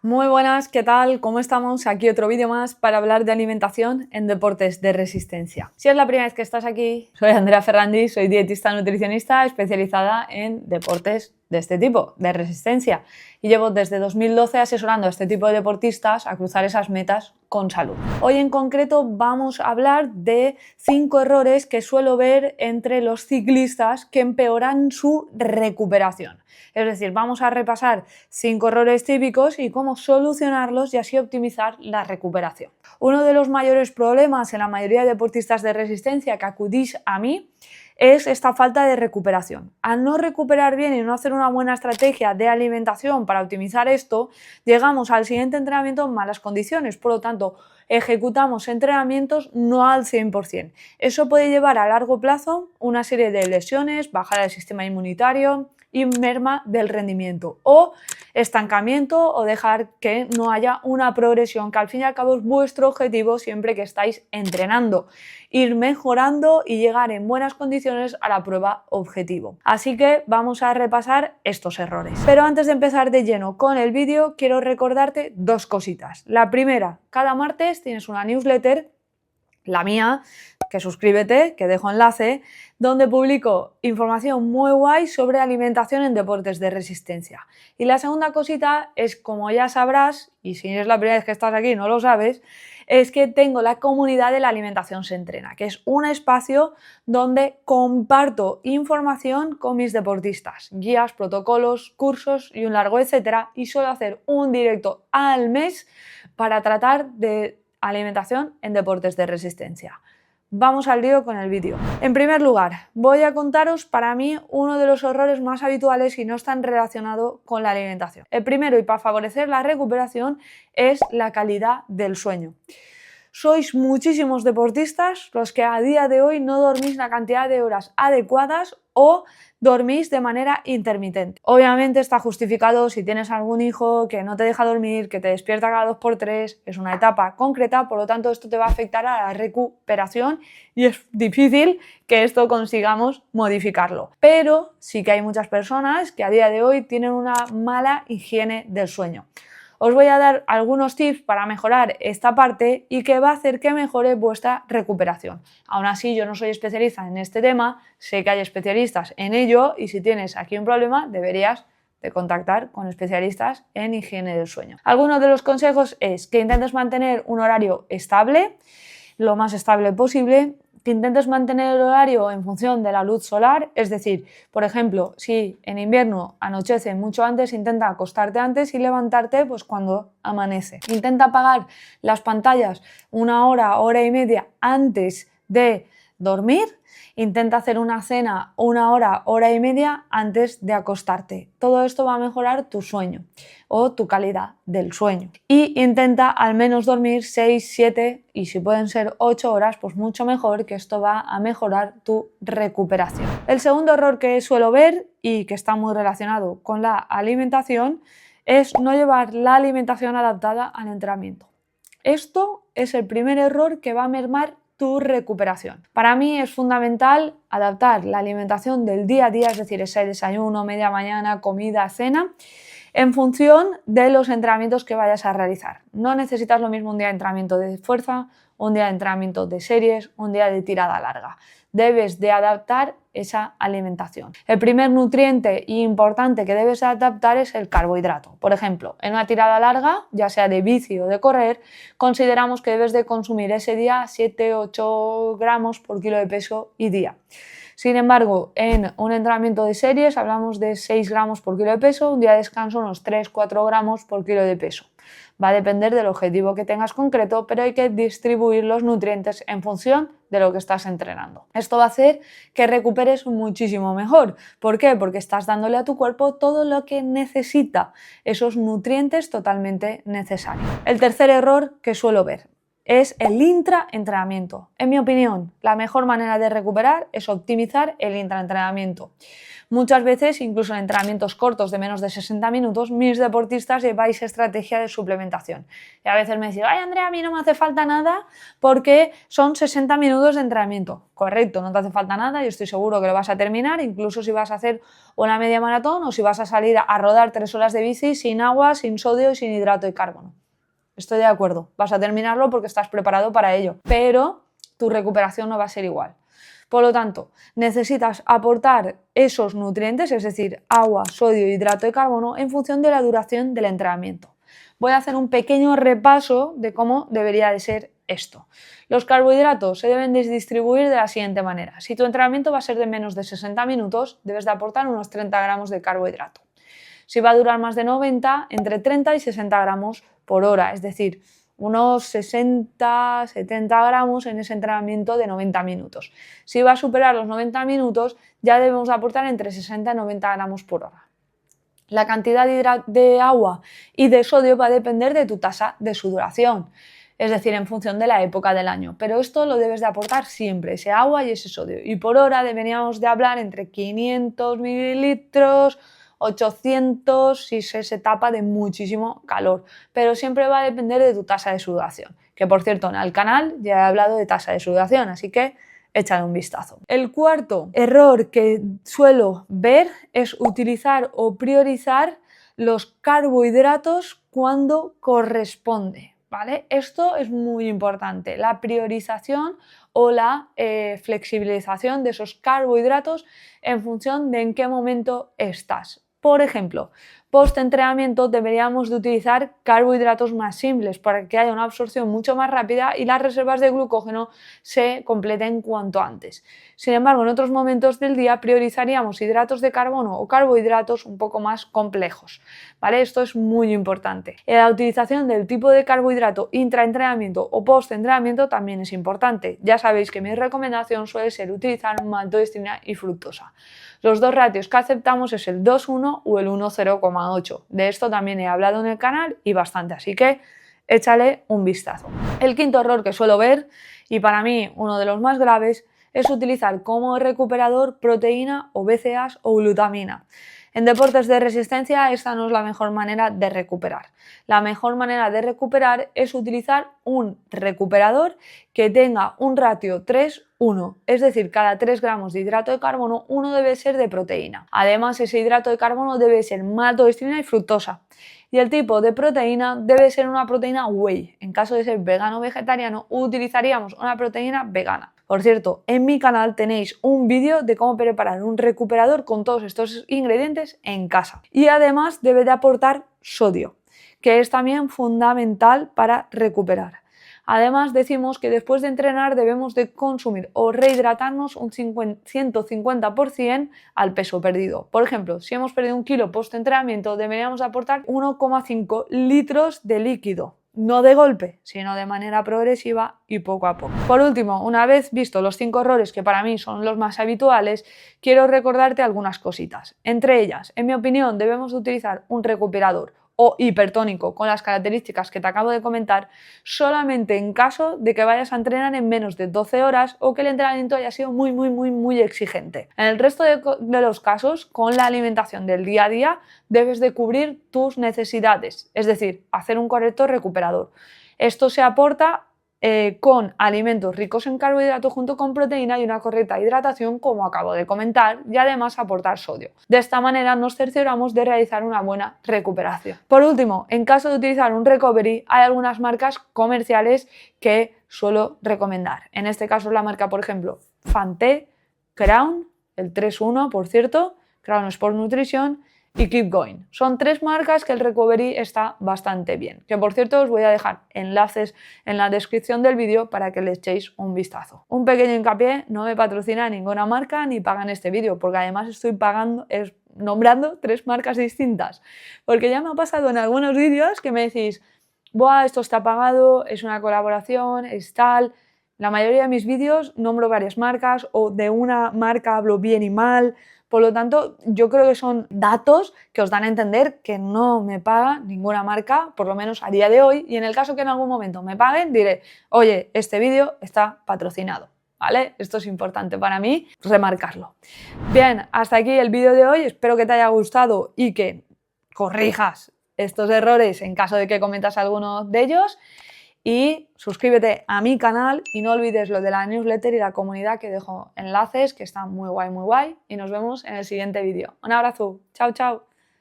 Muy buenas, ¿qué tal? ¿Cómo estamos? Aquí otro vídeo más para hablar de alimentación en deportes de resistencia. Si es la primera vez que estás aquí, soy Andrea Ferrandi, soy dietista nutricionista especializada en deportes de este tipo, de resistencia, y llevo desde 2012 asesorando a este tipo de deportistas a cruzar esas metas con salud. Hoy en concreto vamos a hablar de 5 errores que suelo ver entre los ciclistas que empeoran su recuperación. Es decir, vamos a repasar 5 errores típicos y cómo solucionarlos y así optimizar la recuperación. Uno de los mayores problemas en la mayoría de deportistas de resistencia que acudís a mí es esta falta de recuperación. Al no recuperar bien y no hacer una buena estrategia de alimentación para optimizar esto, llegamos al siguiente entrenamiento en malas condiciones, por lo tanto, ejecutamos entrenamientos no al 100%. Eso puede llevar a largo plazo una serie de lesiones, bajada del sistema inmunitario y merma del rendimiento o estancamiento o dejar que no haya una progresión, que al fin y al cabo es vuestro objetivo siempre que estáis entrenando, ir mejorando y llegar en buenas condiciones a la prueba objetivo. Así que vamos a repasar estos errores. Pero antes de empezar de lleno con el vídeo, quiero recordarte dos cositas. La primera, cada martes tienes una newsletter, la mía, que suscríbete, que dejo enlace, donde publico información muy guay sobre alimentación en deportes de resistencia. Y la segunda cosita es, como ya sabrás, y si es la primera vez que estás aquí y no lo sabes, es que tengo la comunidad de la alimentación se entrena, que es un espacio donde comparto información con mis deportistas, guías, protocolos, cursos y un largo etcétera, y suelo hacer un directo al mes para tratar de alimentación en deportes de resistencia. Vamos al lío con el vídeo. En primer lugar, voy a contaros para mí uno de los errores más habituales y no están relacionados con la alimentación. El primero, y para favorecer la recuperación, es la calidad del sueño. Sois muchísimos deportistas los que a día de hoy no dormís la cantidad de horas adecuadas o dormís de manera intermitente. Obviamente está justificado si tienes algún hijo que no te deja dormir, que te despierta cada 2x3, es una etapa concreta, por lo tanto esto te va a afectar a la recuperación y es difícil que esto consigamos modificarlo. Pero sí que hay muchas personas que a día de hoy tienen una mala higiene del sueño. Os voy a dar algunos tips para mejorar esta parte y que va a hacer que mejore vuestra recuperación. Aún así, yo no soy especialista en este tema, sé que hay especialistas en ello y si tienes aquí un problema deberías de contactar con especialistas en higiene del sueño. Algunos de los consejos es que intentes mantener un horario estable, lo más estable posible, que intentes mantener el horario en función de la luz solar, es decir, por ejemplo, si en invierno anochece mucho antes, intenta acostarte antes y levantarte pues cuando amanece. Intenta apagar las pantallas una hora, hora y media antes de dormir. Intenta hacer una cena una hora, hora y media antes de acostarte. Todo esto va a mejorar tu sueño o tu calidad del sueño. Y intenta al menos dormir 6, 7 y si pueden ser 8 horas, pues mucho mejor, que esto va a mejorar tu recuperación. El segundo error que suelo ver y que está muy relacionado con la alimentación es no llevar la alimentación adaptada al entrenamiento. Esto es el primer error que va a mermar tu recuperación. Para mí es fundamental adaptar la alimentación del día a día, es decir, ese desayuno, media mañana, comida, cena, en función de los entrenamientos que vayas a realizar. No necesitas lo mismo un día de entrenamiento de fuerza, un día de entrenamiento de series, un día de tirada larga. Debes de adaptar esa alimentación. El primer nutriente importante que debes adaptar es el carbohidrato. Por ejemplo, en una tirada larga, ya sea de bici o de correr, consideramos que debes de consumir ese día 7-8 gramos por kilo de peso y día. Sin embargo, en un entrenamiento de series hablamos de 6 gramos por kilo de peso, un día de descanso unos 3-4 gramos por kilo de peso. Va a depender del objetivo que tengas concreto, pero hay que distribuir los nutrientes en función de lo que estás entrenando. Esto va a hacer que recuperes muchísimo mejor. ¿Por qué? Porque estás dándole a tu cuerpo todo lo que necesita, esos nutrientes totalmente necesarios. El tercer error que suelo ver: es el intraentrenamiento. En mi opinión, la mejor manera de recuperar es optimizar el intraentrenamiento. Muchas veces, incluso en entrenamientos cortos de menos de 60 minutos, mis deportistas lleváis estrategia de suplementación. Y a veces me decís, ay Andrea, a mí no me hace falta nada porque son 60 minutos de entrenamiento. Correcto, no te hace falta nada y estoy seguro que lo vas a terminar, incluso si vas a hacer una media maratón o si vas a salir a rodar 3 horas de bici sin agua, sin sodio y sin hidrato de carbono. Estoy de acuerdo, vas a terminarlo porque estás preparado para ello, pero tu recuperación no va a ser igual. Por lo tanto, necesitas aportar esos nutrientes, es decir, agua, sodio e hidrato de carbono, en función de la duración del entrenamiento. Voy a hacer un pequeño repaso de cómo debería de ser esto. Los carbohidratos se deben distribuir de la siguiente manera. Si tu entrenamiento va a ser de menos de 60 minutos, debes de aportar unos 30 gramos de carbohidrato. Si va a durar más de 90, entre 30 y 60 gramos por hora, es decir, unos 60-70 gramos en ese entrenamiento de 90 minutos. Si va a superar los 90 minutos, ya debemos aportar entre 60 y 90 gramos por hora. La cantidad de agua y de sodio va a depender de tu tasa de sudoración, es decir, en función de la época del año. Pero esto lo debes de aportar siempre, ese agua y ese sodio. Y por hora deberíamos de hablar entre 500 mililitros, 800 si se tapa de muchísimo calor, pero siempre va a depender de tu tasa de sudoración, que por cierto en el canal ya he hablado de tasa de sudoración, así que échale un vistazo. El cuarto error que suelo ver es utilizar o priorizar los carbohidratos cuando corresponde, ¿vale? Esto es muy importante, la priorización o la flexibilización de esos carbohidratos en función de en qué momento estás. Por ejemplo, post-entrenamiento deberíamos de utilizar carbohidratos más simples para que haya una absorción mucho más rápida y las reservas de glucógeno se completen cuanto antes. Sin embargo, en otros momentos del día priorizaríamos hidratos de carbono o carbohidratos un poco más complejos, ¿vale? Esto es muy importante. La utilización del tipo de carbohidrato intraentrenamiento o post-entrenamiento también es importante. Ya sabéis que mi recomendación suele ser utilizar maltodextrina y fructosa. Los dos ratios que aceptamos es el 2:1 o el 1:0,8. De esto también he hablado en el canal y bastante, así que échale un vistazo. El quinto error que suelo ver, y para mí uno de los más graves, es utilizar como recuperador proteína o BCAAs o glutamina. En deportes de resistencia esta no es la mejor manera de recuperar. La mejor manera de recuperar es utilizar un recuperador que tenga un ratio 3:1, es decir, cada 3 gramos de hidrato de carbono, uno debe ser de proteína. Además, ese hidrato de carbono debe ser maltodextrina y fructosa. Y el tipo de proteína debe ser una proteína whey. En caso de ser vegano o vegetariano, utilizaríamos una proteína vegana. Por cierto, en mi canal tenéis un vídeo de cómo preparar un recuperador con todos estos ingredientes en casa. Y además debe de aportar sodio, que es también fundamental para recuperar. Además decimos que después de entrenar debemos de consumir o rehidratarnos un 150% al peso perdido. Por ejemplo, si hemos perdido 1 kilo post-entrenamiento deberíamos aportar 1,5 litros de líquido. No de golpe, sino de manera progresiva y poco a poco. Por último, una vez visto los 5 errores que para mí son los más habituales, quiero recordarte algunas cositas. Entre ellas, en mi opinión, debemos utilizar un recuperador o hipertónico con las características que te acabo de comentar solamente en caso de que vayas a entrenar en menos de 12 horas o que el entrenamiento haya sido muy exigente. En el resto de los casos, con la alimentación del día a día, debes de cubrir tus necesidades, es decir, hacer un correcto recuperador. Esto se aporta con alimentos ricos en carbohidratos junto con proteína y una correcta hidratación, como acabo de comentar, y además aportar sodio. De esta manera nos cercioramos de realizar una buena recuperación. Por último, en caso de utilizar un recovery, hay algunas marcas comerciales que suelo recomendar. En este caso es la marca, por ejemplo, Fante, Crown, el 3:1, por cierto, Crown Sport Nutrition, y Keep Going. Son 3 marcas que el recovery está bastante bien, que por cierto os voy a dejar enlaces en la descripción del vídeo para que le echéis un vistazo. Un pequeño hincapié, no me patrocina ninguna marca ni pagan este vídeo, porque además estoy nombrando 3 marcas distintas, porque ya me ha pasado en algunos vídeos que me decís, buah, esto está pagado, es una colaboración, es tal. La mayoría de mis vídeos nombro varias marcas o de una marca hablo bien y mal, Por lo tanto, yo creo que son datos que os dan a entender que no me paga ninguna marca, por lo menos a día de hoy, y en el caso que en algún momento me paguen, diré, oye, este vídeo está patrocinado, ¿vale? Esto es importante para mí remarcarlo. Bien, hasta aquí el vídeo de hoy, espero que te haya gustado y que corrijas estos errores en caso de que cometas alguno de ellos. Y suscríbete a mi canal y no olvides lo de la newsletter y la comunidad, que dejo enlaces que están muy guay, y nos vemos en el siguiente vídeo. Un abrazo, chao, chao.